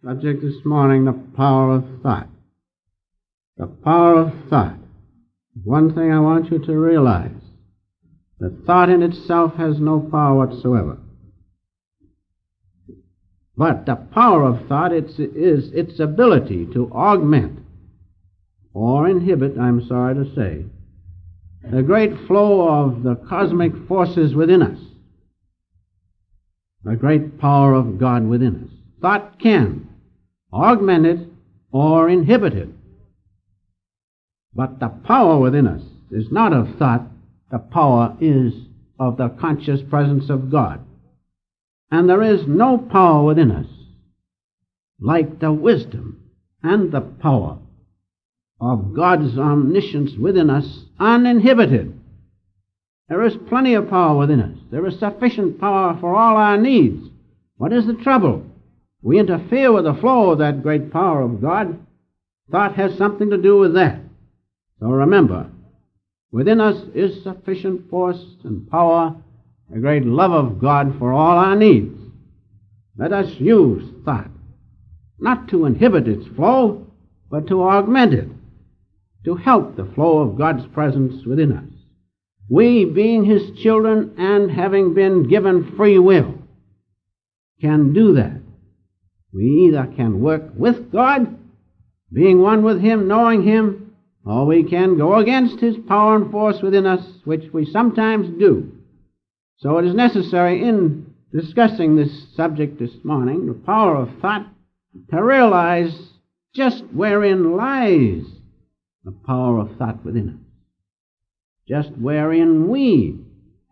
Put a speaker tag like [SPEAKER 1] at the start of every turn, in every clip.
[SPEAKER 1] Subject this morning, the power of thought. The power of thought. One thing I want you to realize, that thought in itself has no power whatsoever. But the power of thought is its ability to augment, or inhibit, I'm sorry to say, the great flow of the cosmic forces within us, the great power of God within us. Thought can augment it or inhibit it. But the power within us is not of thought. The power is of the conscious presence of God. And there is no power within us like the wisdom and the power of God's omniscience within us, uninhibited. There is plenty of power within us. There is sufficient power for all our needs. What is the trouble? We interfere with the flow of that great power of God. Thought has something to do with that. So remember, within us is sufficient force and power, a great love of God for all our needs. Let us use thought, not to inhibit its flow, but to augment it, to help the flow of God's presence within us. We, being His children and having been given free will, can do that. We either can work with God, being one with Him, knowing Him, or we can go against His power and force within us, which we sometimes do. So it is necessary in discussing this subject this morning, the power of thought, to realize just wherein lies the power of thought within us. Just wherein we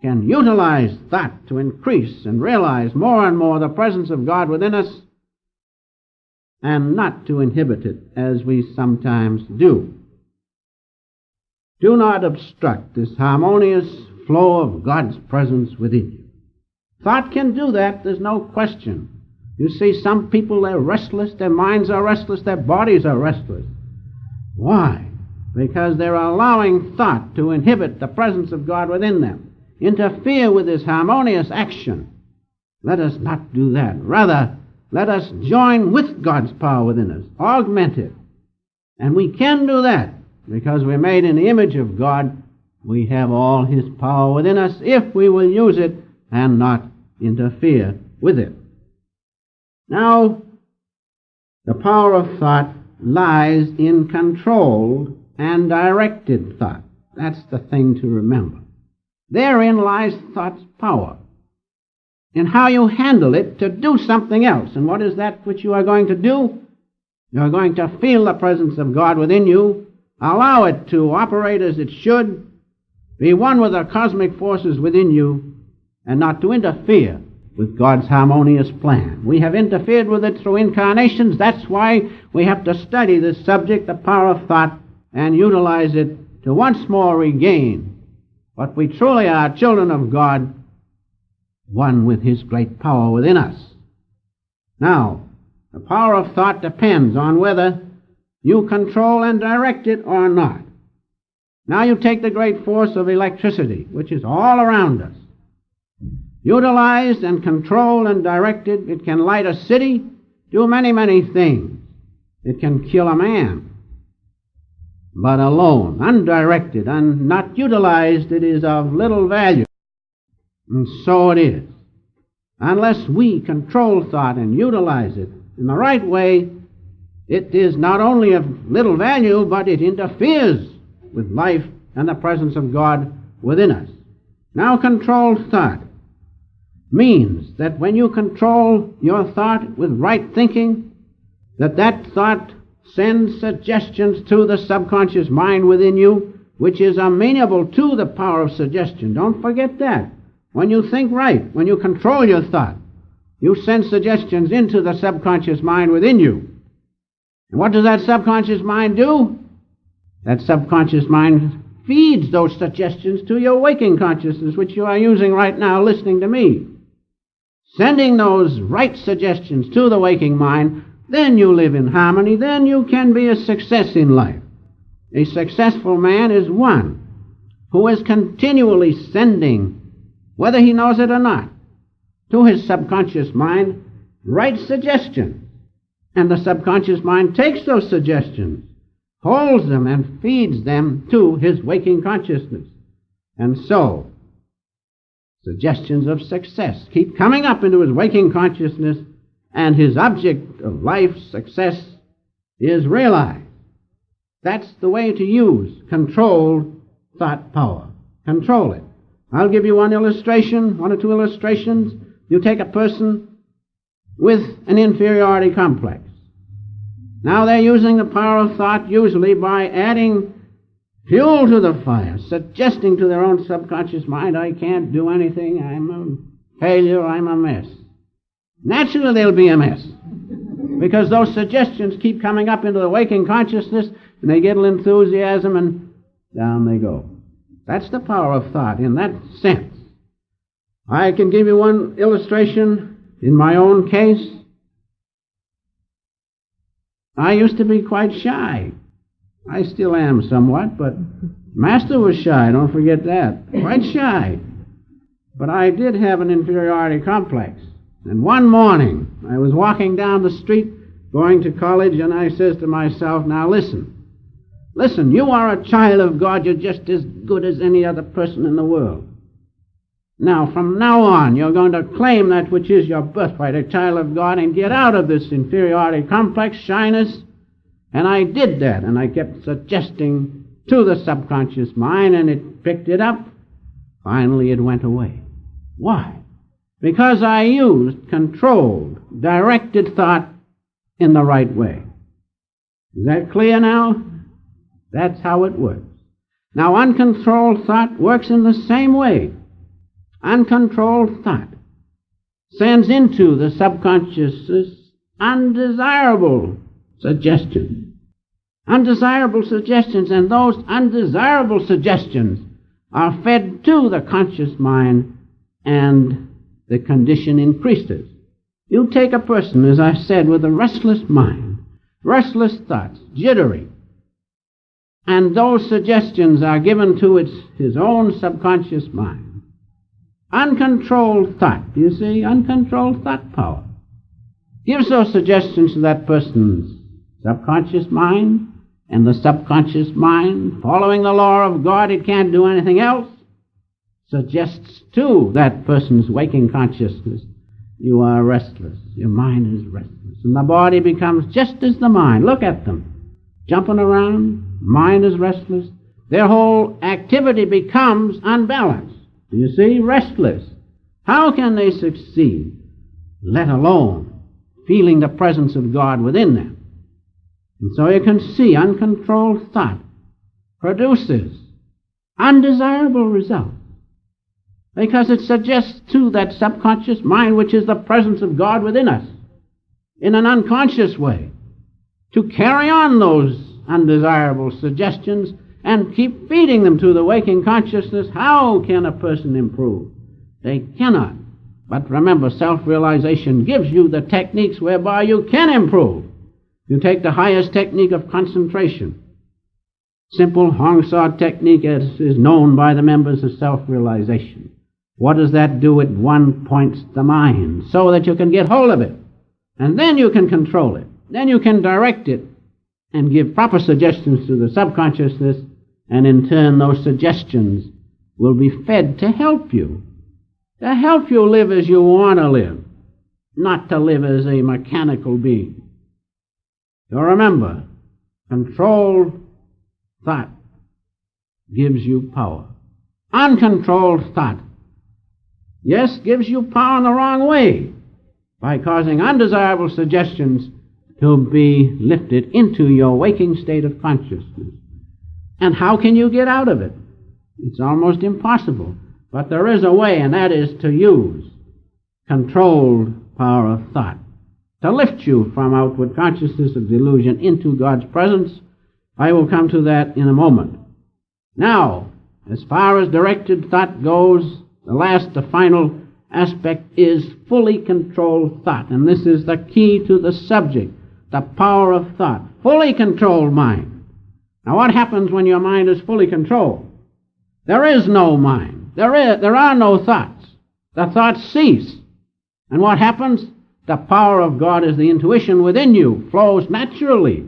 [SPEAKER 1] can utilize thought to increase and realize more and more the presence of God within us, and not to inhibit it as we sometimes do. Do not obstruct this harmonious flow of God's presence within you. Thought can do that, there's no question. You see, some people, they're restless, their minds are restless, their bodies are restless. Why? Because they're allowing thought to inhibit the presence of God within them, interfere with this harmonious action. Let us not do that. Rather, let us join with God's power within us, augment it. And we can do that because we're made in the image of God. We have all His power within us if we will use it and not interfere with it. Now, the power of thought lies in controlled and directed thought. That's the thing to remember. Therein lies thought's power, in how you handle it to do something else. And what is that which you are going to do? You're going to feel the presence of God within you, allow it to operate as it should, be one with the cosmic forces within you, and not to interfere with God's harmonious plan. We have interfered with it through incarnations. That's why we have to study this subject, the power of thought, and utilize it to once more regain what we truly are, children of God, one with His great power within us. Now, the power of thought depends on whether you control and direct it or not. Now you take the great force of electricity, which is all around us. Utilized and controlled and directed, it can light a city, do many, many things. It can kill a man. But alone, undirected, and not utilized, it is of little value. And so it is. Unless we control thought and utilize it in the right way, it is not only of little value, but it interferes with life and the presence of God within us. Now, controlled thought means that when you control your thought with right thinking, that thought sends suggestions to the subconscious mind within you, which is amenable to the power of suggestion. Don't forget that. When you think right, when you control your thought, you send suggestions into the subconscious mind within you. And what does that subconscious mind do? That subconscious mind feeds those suggestions to your waking consciousness, which you are using right now listening to me. Sending those right suggestions to the waking mind, then you live in harmony, then you can be a success in life. A successful man is one who is continually sending, whether he knows it or not, to his subconscious mind right suggestions. And the subconscious mind takes those suggestions, holds them, and feeds them to his waking consciousness. And so, suggestions of success keep coming up into his waking consciousness, and his object of life, success, is realized. That's the way to use controlled thought power. Control it. I'll give you one illustration, one or two illustrations. You take a person with an inferiority complex. Now they're using the power of thought usually by adding fuel to the fire, suggesting to their own subconscious mind, I can't do anything, I'm a failure, I'm a mess. Naturally they'll be a mess, because those suggestions keep coming up into the waking consciousness, and they get a little enthusiasm, and down they go. That's the power of thought in that sense. I can give you one illustration in my own case. I used to be quite shy. I still am somewhat, but Master was shy, don't forget that. Quite shy. But I did have an inferiority complex. And one morning, I was walking down the street going to college, and I says to myself, now listen, you are a child of God, you're just as good as any other person in the world. Now, from now on, you're going to claim that which is your birthright, a child of God, and get out of this inferiority complex, shyness. And I did that, and I kept suggesting to the subconscious mind, and it picked it up. Finally, it went away. Why? Because I used controlled, directed thought in the right way. Is that clear now? That's how it works. Now, uncontrolled thought works in the same way. Uncontrolled thought sends into the subconscious undesirable suggestions. Undesirable suggestions, and those undesirable suggestions are fed to the conscious mind, and the condition increases. You take a person, as I said, with a restless mind, restless thoughts, jittery, and those suggestions are given to his own subconscious mind. Uncontrolled thought, do you see? Uncontrolled thought power gives those suggestions to that person's subconscious mind, and the subconscious mind, following the law of God, it can't do anything else, suggests to that person's waking consciousness, you are restless, your mind is restless, and the body becomes just as the mind. Look at them, jumping around, mind is restless, their whole activity becomes unbalanced. Do you see? Restless. How can they succeed, let alone feeling the presence of God within them? And so you can see uncontrolled thought produces undesirable results, because it suggests to that subconscious mind, which is the presence of God within us, in an unconscious way, to carry on those undesirable suggestions and keep feeding them to the waking consciousness. How can a person improve? They cannot. But remember, self-realization gives you the techniques whereby you can improve. You take the highest technique of concentration. Simple Hong Saw technique, as is known by the members of self-realization. What does that do? It one points the mind so that you can get hold of it. And then you can control it. Then you can direct it and give proper suggestions to the subconsciousness, and in turn those suggestions will be fed to help you live as you want to live, not to live as a mechanical being. So remember, controlled thought gives you power. Uncontrolled thought, yes, gives you power in the wrong way by causing undesirable suggestions to be lifted into your waking state of consciousness. And how can you get out of it? It's almost impossible. But there is a way, and that is to use controlled power of thought to lift you from outward consciousness of delusion into God's presence. I will come to that in a moment. Now, as far as directed thought goes, the final aspect is fully controlled thought. And this is the key to the subject, the power of thought. Fully controlled mind. Now, what happens when your mind is fully controlled? There is no mind. There are no thoughts. The thoughts cease. And what happens? the power of God is the intuition within you, flows naturally.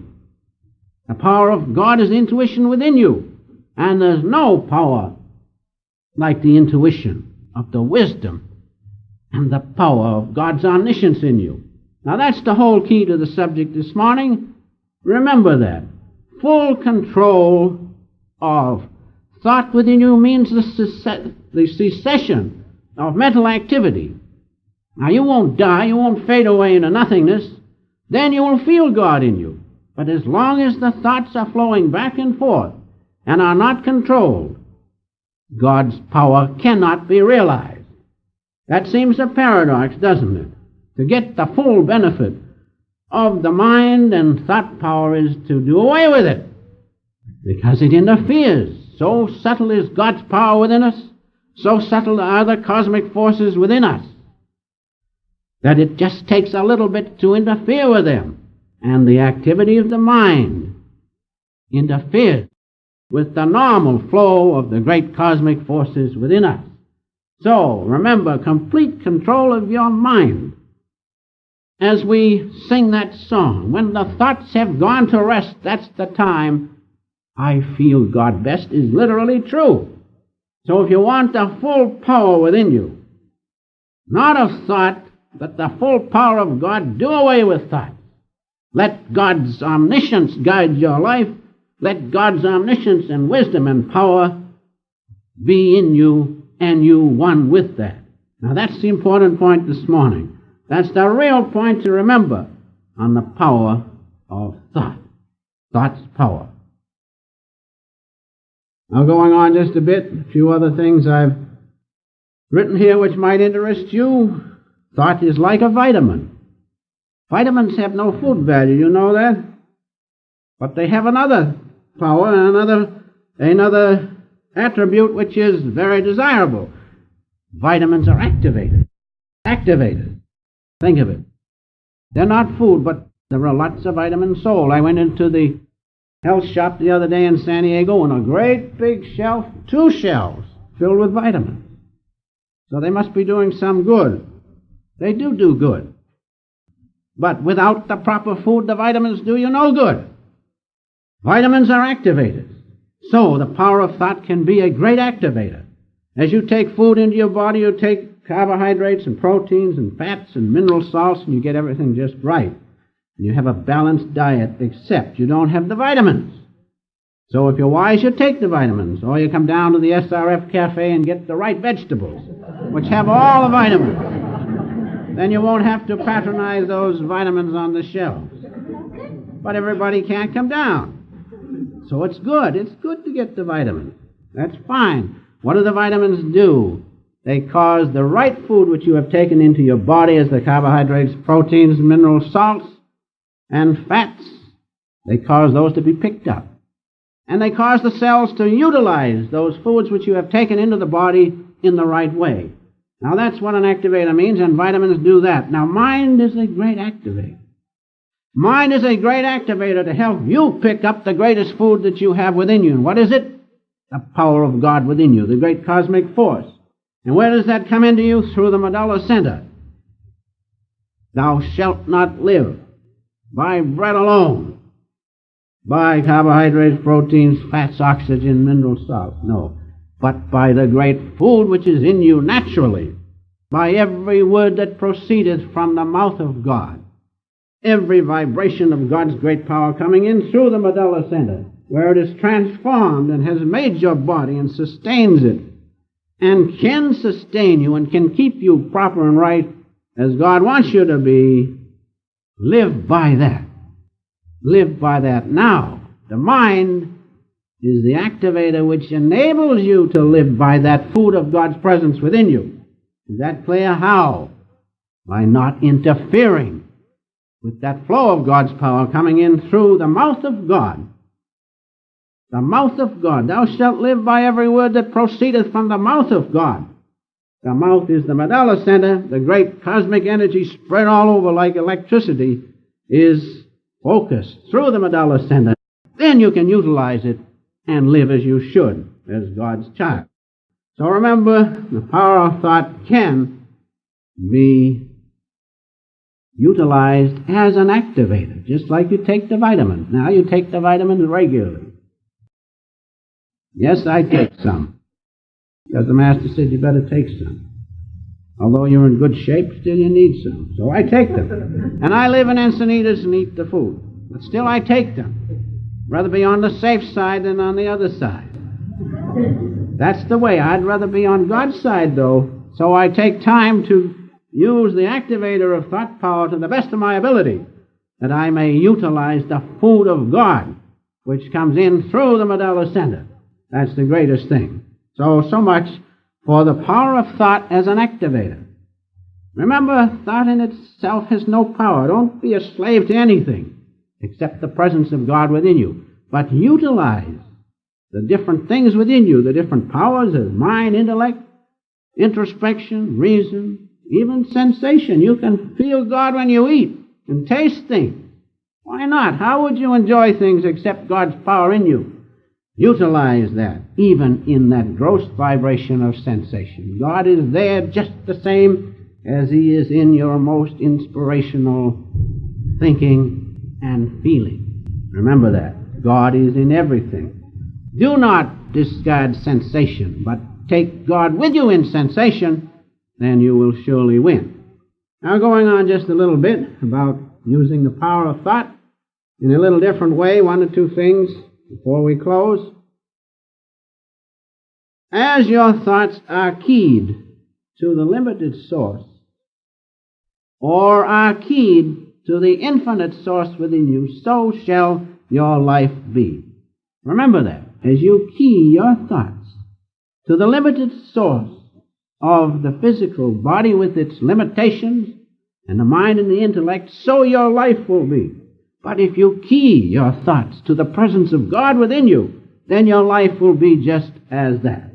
[SPEAKER 1] The power of God is the intuition within you. And there's no power like the intuition of the wisdom and the power of God's omniscience in you. Now that's the whole key to the subject this morning. Remember that. Full control of thought within you means the cessation of mental activity. Now you won't die, you won't fade away into nothingness, then you will feel God in you. But as long as the thoughts are flowing back and forth and are not controlled, God's power cannot be realized. That seems a paradox, doesn't it? To get the full benefit of the mind and thought power is to do away with it, because it interferes. So subtle is God's power within us, so subtle are the cosmic forces within us, that it just takes a little bit to interfere with them. And the activity of the mind interferes with the normal flow of the great cosmic forces within us. So, remember, complete control of your mind. As we sing that song, when the thoughts have gone to rest, that's the time I feel God best, is literally true. So if you want the full power within you, not of thought, but the full power of God, do away with thought. Let God's omniscience guide your life. Let God's omniscience and wisdom and power be in you, and you one with that. Now that's the important point this morning. That's the real point to remember on the power of thought. Thought's power. Now going on just a bit, a few other things I've written here which might interest you. Thought is like a vitamin. Vitamins have no food value, you know that? But they have another power and another attribute which is very desirable. Vitamins are activated. Activated. Think of it. They're not food, but there are lots of vitamins sold. I went into the health shop the other day in San Diego, and a great big shelf, 2 shelves, filled with vitamins. So they must be doing some good. They do good. But without the proper food, the vitamins do you no good. Vitamins are activated. So the power of thought can be a great activator. As you take food into your body, you take carbohydrates and proteins and fats and mineral salts, and you get everything just right. And you have a balanced diet, except you don't have the vitamins. So if you're wise, you take the vitamins, or you come down to the SRF Cafe and get the right vegetables, which have all the vitamins. Then you won't have to patronize those vitamins on the shelves. But everybody can't come down. So it's good. It's good to get the vitamins. That's fine. What do the vitamins do? They cause the right food which you have taken into your body as the carbohydrates, proteins, mineral salts, and fats. They cause those to be picked up. And they cause the cells to utilize those foods which you have taken into the body in the right way. Now that's what an activator means, and vitamins do that. Now mind is a great activator. Mind is a great activator to help you pick up the greatest food that you have within you. And what is it? The power of God within you, the great cosmic force. And where does that come into you? Through the medulla center. Thou shalt not live by bread alone, by carbohydrates, proteins, fats, oxygen, mineral salts. No, but by the great food which is in you naturally, by every word that proceedeth from the mouth of God, every vibration of God's great power coming in through the medulla center, where it is transformed and has made your body and sustains it, and can sustain you and can keep you proper and right as God wants you to be. Live by that. Live by that. Now, the mind is the activator which enables you to live by that food of God's presence within you. Is that clear? How? By not interfering with that flow of God's power coming in through the mouth of God. The mouth of God. Thou shalt live by every word that proceedeth from the mouth of God. The mouth is the medulla center. The great cosmic energy spread all over like electricity is focused through the medulla center. Then you can utilize it and live as you should, as God's child. So remember, the power of thought can be utilized as an activator, just like you take the vitamins. Now you take the vitamins regularly. Yes, I take some, because the Master said you better take some. Although you're in good shape, still you need some. So I take them. And I live in Encinitas and eat the food. But still I take them. Rather be on the safe side than on the other side. That's the way. I'd rather be on God's side, though. So I take time to use the activator of thought power to the best of my ability, that I may utilize the food of God, which comes in through the medulla center. That's the greatest thing. So much for the power of thought as an activator. Remember, thought in itself has no power. Don't be a slave to anything except the presence of God within you. But utilize the different things within you, the different powers of mind, intellect, introspection, reason, even sensation. You can feel God when you eat and taste things. Why not? How would you enjoy things except God's power in you? Utilize that, even in that gross vibration of sensation. God is there just the same as He is in your most inspirational thinking and feeling. Remember that. God is in everything. Do not discard sensation, but take God with you in sensation, then you will surely win. Now, going on just a little bit about using the power of thought in a little different way, one or two things before we close. As your thoughts are keyed to the limited source, or are keyed to the infinite source within you, so shall your life be. Remember that. As you key your thoughts to the limited source of the physical body with its limitations, and the mind and the intellect, so your life will be. But if you key your thoughts to the presence of God within you, then your life will be just as that.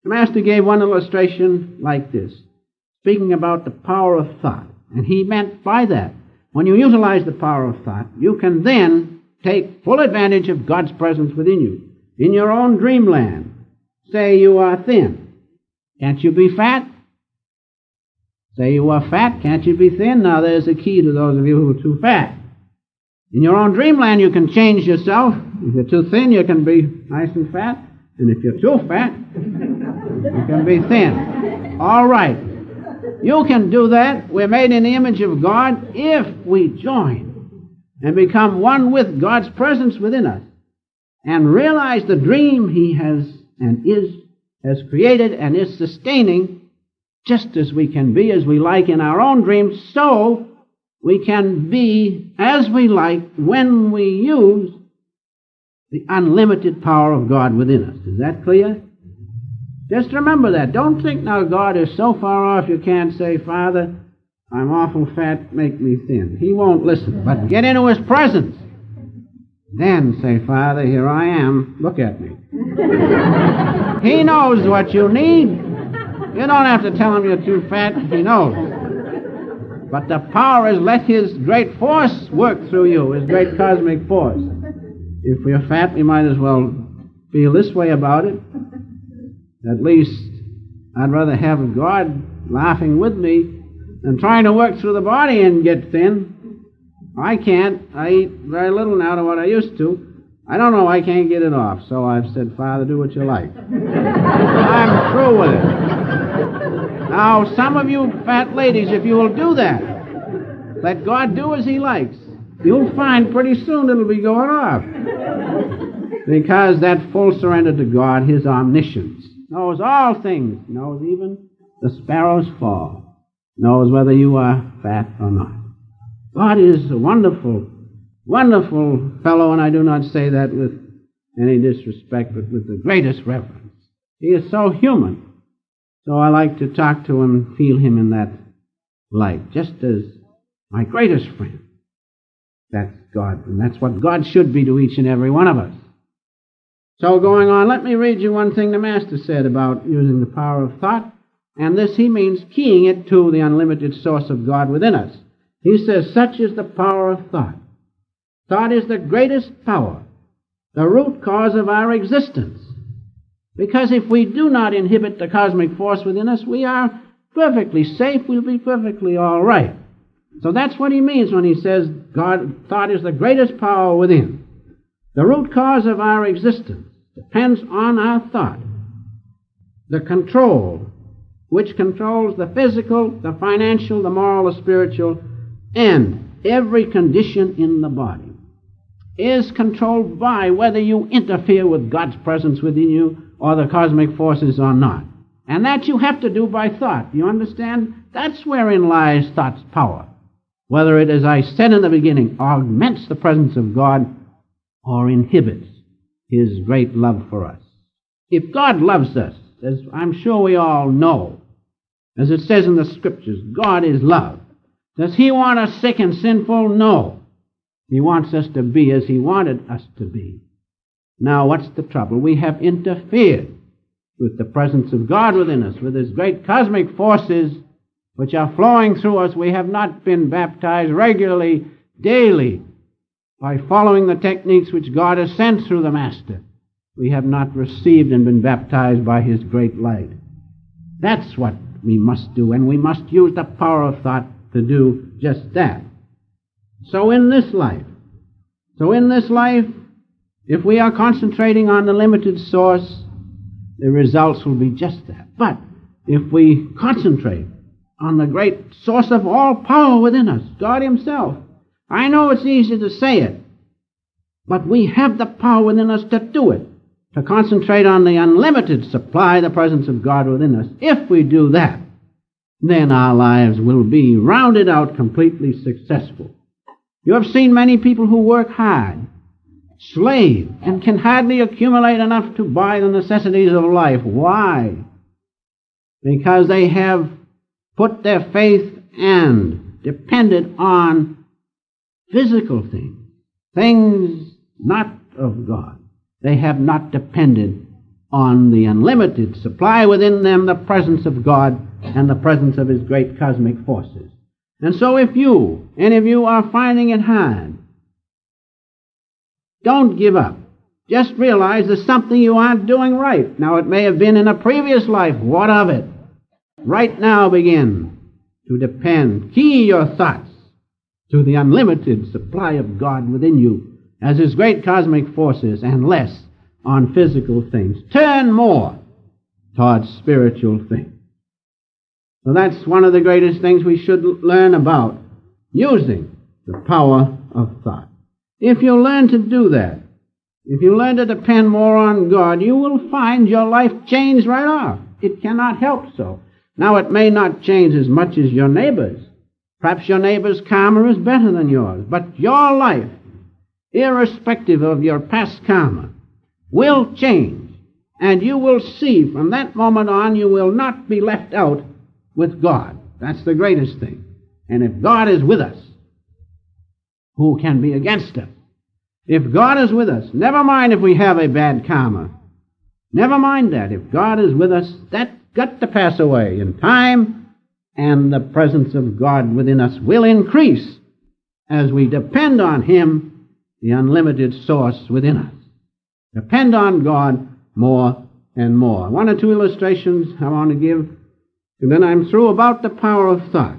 [SPEAKER 1] The Master gave one illustration like this, speaking about the power of thought. And he meant by that, when you utilize the power of thought, you can then take full advantage of God's presence within you. In your own dreamland, say you are thin. Can't you be fat? Say you are fat. Can't you be thin? Now there's a key to those of you who are too fat. In your own dreamland, you can change yourself. If you're too thin, you can be nice and fat. And if you're too fat, you can be thin. All right. You can do that. We're made in the image of God if we join and become one with God's presence within us and realize the dream He has created and is sustaining, just as we can be as we like in our own dreams, so we can be as we like when we use the unlimited power of God within us. Is that clear? Just remember that. Don't think now God is so far off you can't say, Father, I'm awful fat, make me thin. He won't listen. But get into His presence. Then say, Father, here I am. Look at me. He knows what you need. You don't have to tell Him you're too fat. He knows. But the power is let His great force work through you, His great cosmic force. If we're fat, we might as well feel this way about it. At least I'd rather have God laughing with me than trying to work through the body and get thin. I can't. I eat very little now to what I used to. I don't know. I can't get it off. So I've said, Father, do what you like. I'm through with it. Now, some of you fat ladies, if you will do that, let God do as He likes, you'll find pretty soon it'll be going off. Because that full surrender to God, His omniscience, knows all things, knows even the sparrow's fall, knows whether you are fat or not. God is a wonderful, wonderful fellow, and I do not say that with any disrespect, but with the greatest reverence. He is so human, so I like to talk to Him, feel Him in that light, just as my greatest friend. That's God, and that's what God should be to each and every one of us. So going on, let me read you one thing the Master said about using the power of thought, and this he means keying it to the unlimited source of God within us. He says, such is the power of thought. Thought is the greatest power, the root cause of our existence. Because if we do not inhibit the cosmic force within us, we are perfectly safe, we'll be perfectly all right. So that's what he means when he says thought is the greatest power within. The root cause of our existence depends on our thought. The control, which controls the physical, the financial, the moral, the spiritual, and every condition in the body, is controlled by whether you interfere with God's presence within you or the cosmic forces or not. And that you have to do by thought. You understand? That's wherein lies thought's power. Whether it, as I said in the beginning, augments the presence of God or inhibits His great love for us. If God loves us, as I'm sure we all know, as it says in the Scriptures, God is love. Does He want us sick and sinful? No. He wants us to be as He wanted us to be. Now, what's the trouble? We have interfered with the presence of God within us, with His great cosmic forces which are flowing through us. We have not been baptized regularly, daily, by following the techniques which God has sent through the Master. We have not received and been baptized by His great light. That's what we must do, and we must use the power of thought to do just that. So in this life, if we are concentrating on the limited source, the results will be just that. But if we concentrate on the great source of all power within us, God Himself, I know it's easy to say it, but we have the power within us to do it, to concentrate on the unlimited supply, the presence of God within us. If we do that, then our lives will be rounded out completely successful. You have seen many people who work hard, slave, and can hardly accumulate enough to buy the necessities of life. Why? Because they have put their faith and depended on physical things, things not of God. They have not depended on the unlimited supply within them, the presence of God and the presence of His great cosmic forces. And so if any of you are finding it hard, don't give up. Just realize there's something you aren't doing right. Now, it may have been in a previous life. What of it? Right now begin to depend, key your thoughts to the unlimited supply of God within you as His great cosmic forces, and less on physical things. Turn more towards spiritual things. So that's one of the greatest things we should learn about, using the power of thought. If you learn to do that, if you learn to depend more on God, you will find your life change right off. It cannot help so. Now, it may not change as much as your neighbor's. Perhaps your neighbor's karma is better than yours, but your life, irrespective of your past karma, will change. And you will see from that moment on, you will not be left out with God. That's the greatest thing. And if God is with us, who can be against us? If God is with us, never mind if we have a bad karma. Never mind that. If God is with us, that's got to pass away in time, and the presence of God within us will increase as we depend on Him, the unlimited source within us. Depend on God more and more. One or two illustrations I want to give, and then I'm through, about the power of thought.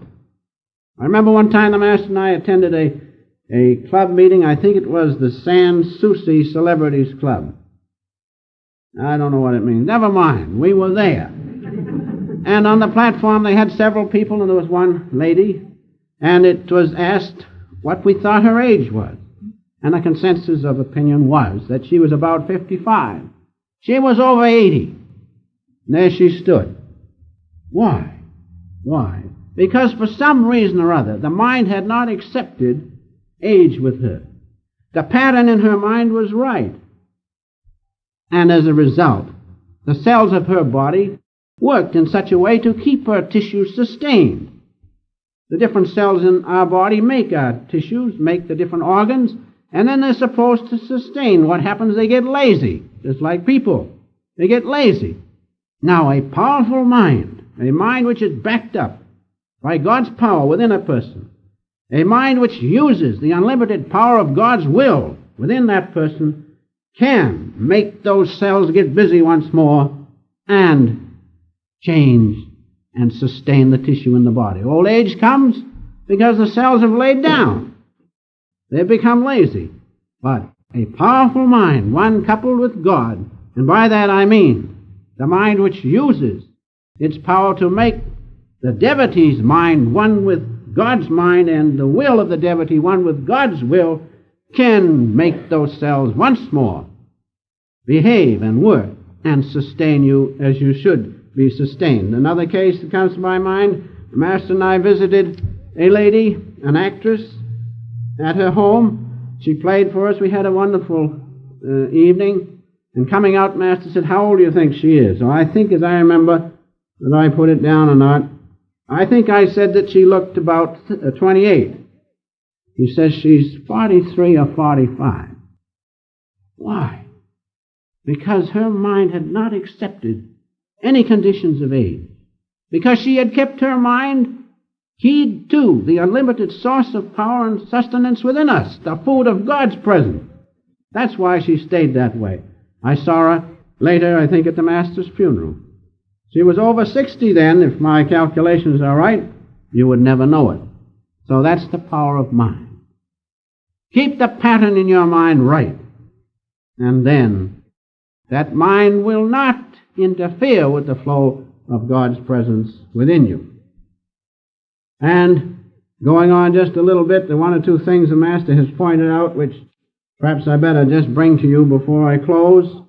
[SPEAKER 1] I remember one time the Master and I attended a club meeting. I think it was the San Souci Celebrities Club. I don't know what it means. Never mind. We were there. And on the platform they had several people, and there was one lady, and it was asked what we thought her age was. And the consensus of opinion was that she was about 55. She was over 80. And there she stood. Why? Why? Because for some reason or other, the mind had not accepted age with her. The pattern in her mind was right. And as a result, the cells of her body worked in such a way to keep her tissues sustained. The different cells in our body make our tissues, make the different organs, and then they're supposed to sustain. What happens? They get lazy, just like people. They get lazy. Now, a powerful mind, a mind which is backed up by God's power within a person, a mind which uses the unlimited power of God's will within that person, can make those cells get busy once more and change and sustain the tissue in the body. Old age comes, because the cells have laid down. They've become lazy. But a powerful mind, one coupled with God, and by that I mean the mind which uses its power to make the devotee's mind one with God's mind and the will of the devotee one with God's will, can make those cells once more behave and work and sustain you as you should be sustained. Another case that comes to my mind, the Master and I visited a lady, an actress, at her home. She played for us. We had a wonderful evening. And coming out, Master said, "How old do you think she is?" So I think, as I remember, whether I put it down or not, I think I said that she looked about 28. He says she's 43 or 45. Why? Because her mind had not accepted any conditions of age. Because she had kept her mind keyed to the unlimited source of power and sustenance within us, the food of God's presence. That's why she stayed that way. I saw her later, I think, at the Master's funeral. She was over 60 then, if my calculations are right. You would never know it. So that's the power of mind. Keep the pattern in your mind right, and then that mind will not interfere with the flow of God's presence within you. And going on just a little bit, the one or two things the Master has pointed out, which perhaps I better just bring to you before I close.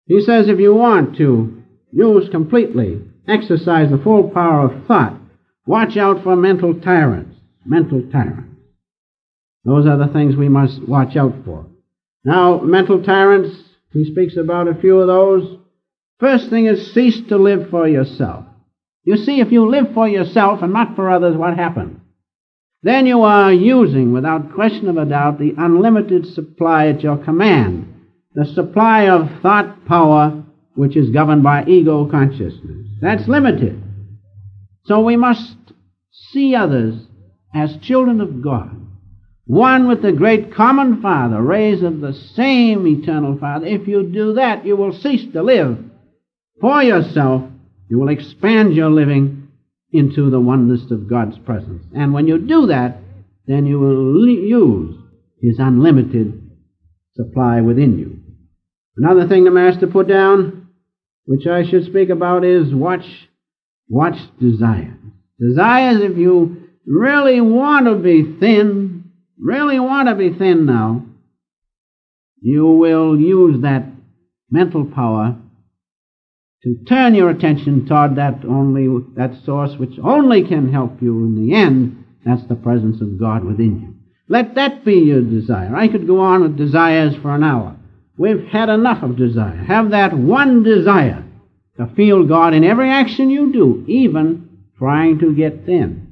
[SPEAKER 1] He says if you want to use completely, exercise the full power of thought, watch out for mental tyrants. Mental tyrants. Those are the things we must watch out for. Now, mental tyrants, he speaks about a few of those. First thing is cease to live for yourself. You see, if you live for yourself and not for others, what happens? Then you are using, without question of a doubt, the unlimited supply at your command, the supply of thought power which is governed by ego consciousness. That's limited. So we must see others as children of God, one with the great common Father, rays of the same eternal Father. If you do that, you will cease to live for yourself. You will expand your living into the oneness of God's presence. And when you do that, then you will use His unlimited supply within you. Another thing the Master put down, which I should speak about, is watch desires. Desires, if you really want to be thin, now, you will use that mental power to turn your attention toward that source which only can help you in the end. That's the presence of God within you. Let that be your desire. I could go on with desires for an hour. We've had enough of desire. Have that one desire to feel God in every action you do, even trying to get thin.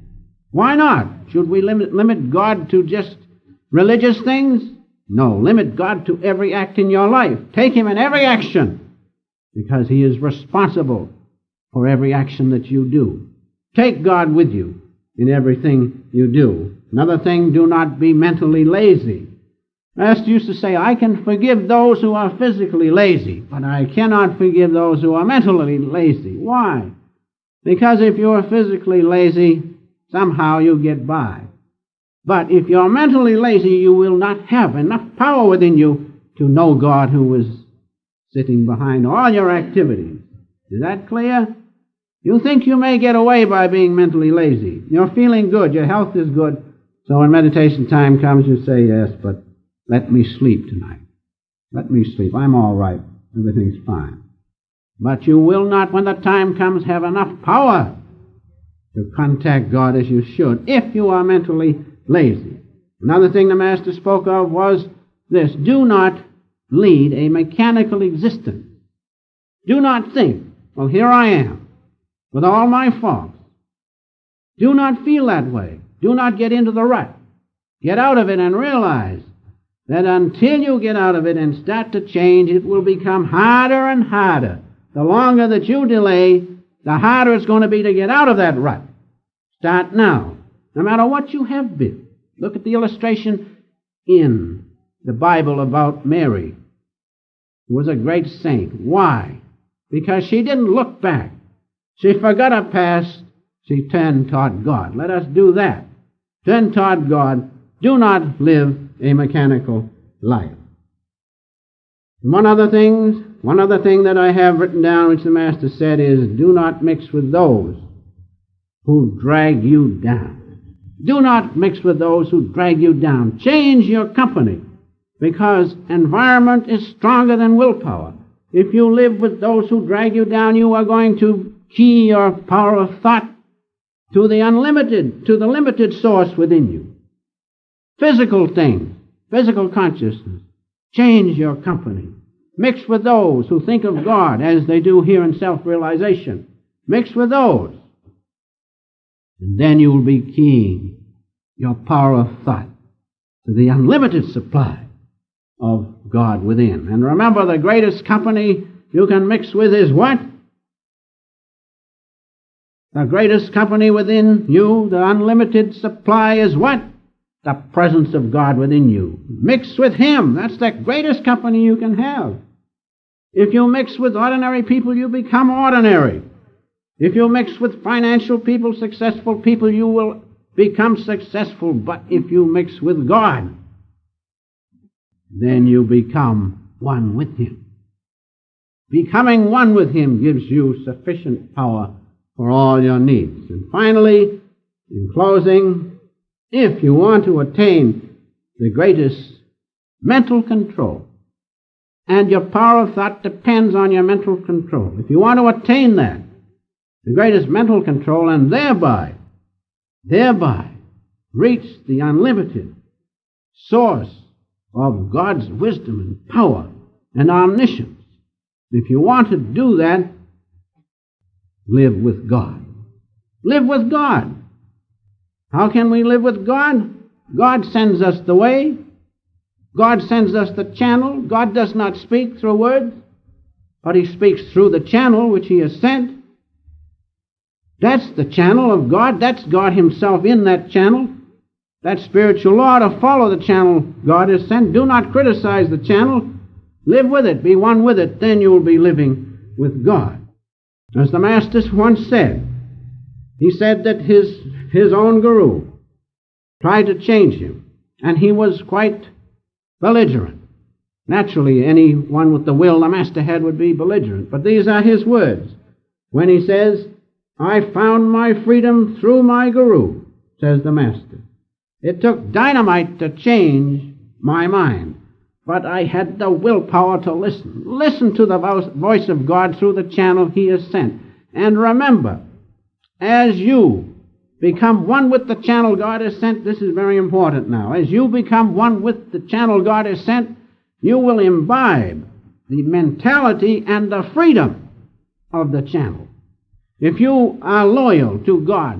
[SPEAKER 1] Why not? Should we limit God to just religious things? No, limit God to every act in your life. Take Him in every action, because He is responsible for every action that you do. Take God with you in everything you do. Another thing, do not be mentally lazy. Master used to say, I can forgive those who are physically lazy, but I cannot forgive those who are mentally lazy. Why? Because if you are physically lazy, somehow you get by. But if you're mentally lazy, you will not have enough power within you to know God who is sitting behind all your activities. Is that clear? You think you may get away by being mentally lazy. You're feeling good. Your health is good. So when meditation time comes, you say, yes, but let me sleep tonight. Let me sleep. I'm all right. Everything's fine. But you will not, when the time comes, have enough power to contact God as you should if you are mentally lazy. Another thing the Master spoke of was this: do not lead a mechanical existence. Do not think, well, here I am with all my faults. Do not feel that way. Do not get into the rut. Get out of it and realize that until you get out of it and start to change, it will become harder and harder. The longer that you delay, the harder it's going to be to get out of that rut. Start now, no matter what you have been. Look at the illustration in the Bible about Mary, who was a great saint. Why? Because she didn't look back. She forgot her past. She turned toward God. Let us do that. Turn toward God. Do not live a mechanical life. One other thing that I have written down, which the Master said, is do not mix with those who drag you down. Do not mix with those who drag you down. Change your company, because environment is stronger than willpower. If you live with those who drag you down, you are going to key your power of thought to the unlimited, to the limited source within you. Physical things, physical consciousness. Change your company. Mix with those who think of God as they do here in self-realization. Mix with those. And then you will be keying your power of thought to the unlimited supply of God within. And remember, the greatest company you can mix with is what? The greatest company within you, the unlimited supply, is what? The presence of God within you. Mix with Him. That's the greatest company you can have. If you mix with ordinary people, you become ordinary. If you mix with financial people, successful people, you will become successful. But if you mix with God, then you become one with Him. Becoming one with Him gives you sufficient power for all your needs. And finally, in closing, if you want to attain the greatest mental control, and your power of thought depends on your mental control, if you want to attain that, the greatest mental control, and thereby reach the unlimited source of God's wisdom and power and omniscience, if you want to do that, live with God. Live with God. How can we live with God? God sends us the way. God sends us the channel. God does not speak through words, but He speaks through the channel which He has sent. That's the channel of God. That's God Himself in that channel. That spiritual law to follow the channel God has sent. Do not criticize the channel. Live with it. Be one with it. Then you will be living with God. As the Master once said, he said that his own guru tried to change him, and he was quite belligerent. Naturally, anyone with the will the Master had would be belligerent, but these are his words. When he says, "I found my freedom through my guru," says the Master. "It took dynamite to change my mind, but I had the willpower to listen. Listen to the voice of God through the channel He has sent. And remember, as you become one with the channel God has sent, this is very important now, as you become one with the channel God has sent, you will imbibe the mentality and the freedom of the channel. If you are loyal to God,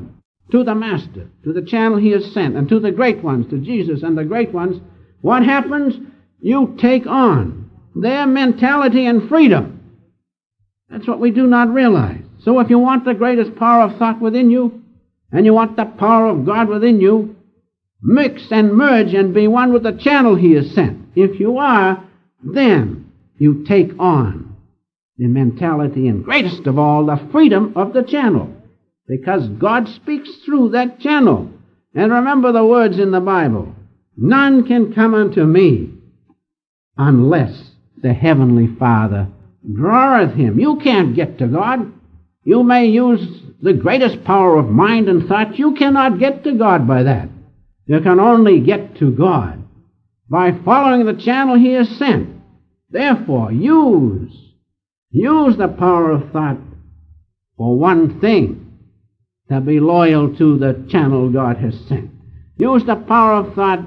[SPEAKER 1] to the Master, to the channel He has sent, and to the great ones, to Jesus and the great ones, what happens? You take on their mentality and freedom. That's what we do not realize. So if you want the greatest power of thought within you, and you want the power of God within you, mix and merge and be one with the channel He has sent. If you are, then you take on the mentality and, greatest of all, the freedom of the channel, because God speaks through that channel. And remember the words in the Bible, "None can come unto me unless the Heavenly Father draweth him." You can't get to God. You may use the greatest power of mind and thought. You cannot get to God by that. You can only get to God by following the channel He has sent. Therefore, use the power of thought for one thing, to be loyal to the channel God has sent. Use the power of thought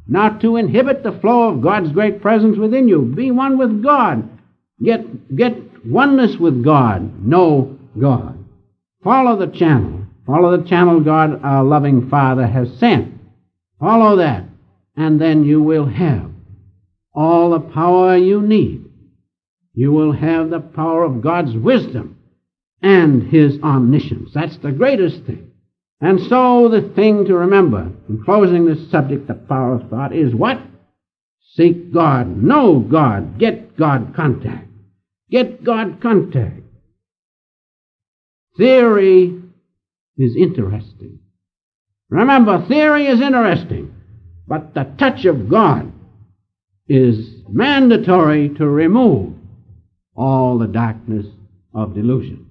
[SPEAKER 1] not to inhibit the flow of God's great presence within you. Be one with God. Get oneness with God. Know God. Follow the channel. Follow the channel God, our loving Father, has sent. Follow that, and then you will have all the power you need. You will have the power of God's wisdom and His omniscience. That's the greatest thing. And so the thing to remember in closing this subject, the power of thought, is what? Seek God. Know God. Get God contact. Get God contact. Theory is interesting, Remember, theory is interesting, but the touch of God is mandatory to remove all the darkness of delusion.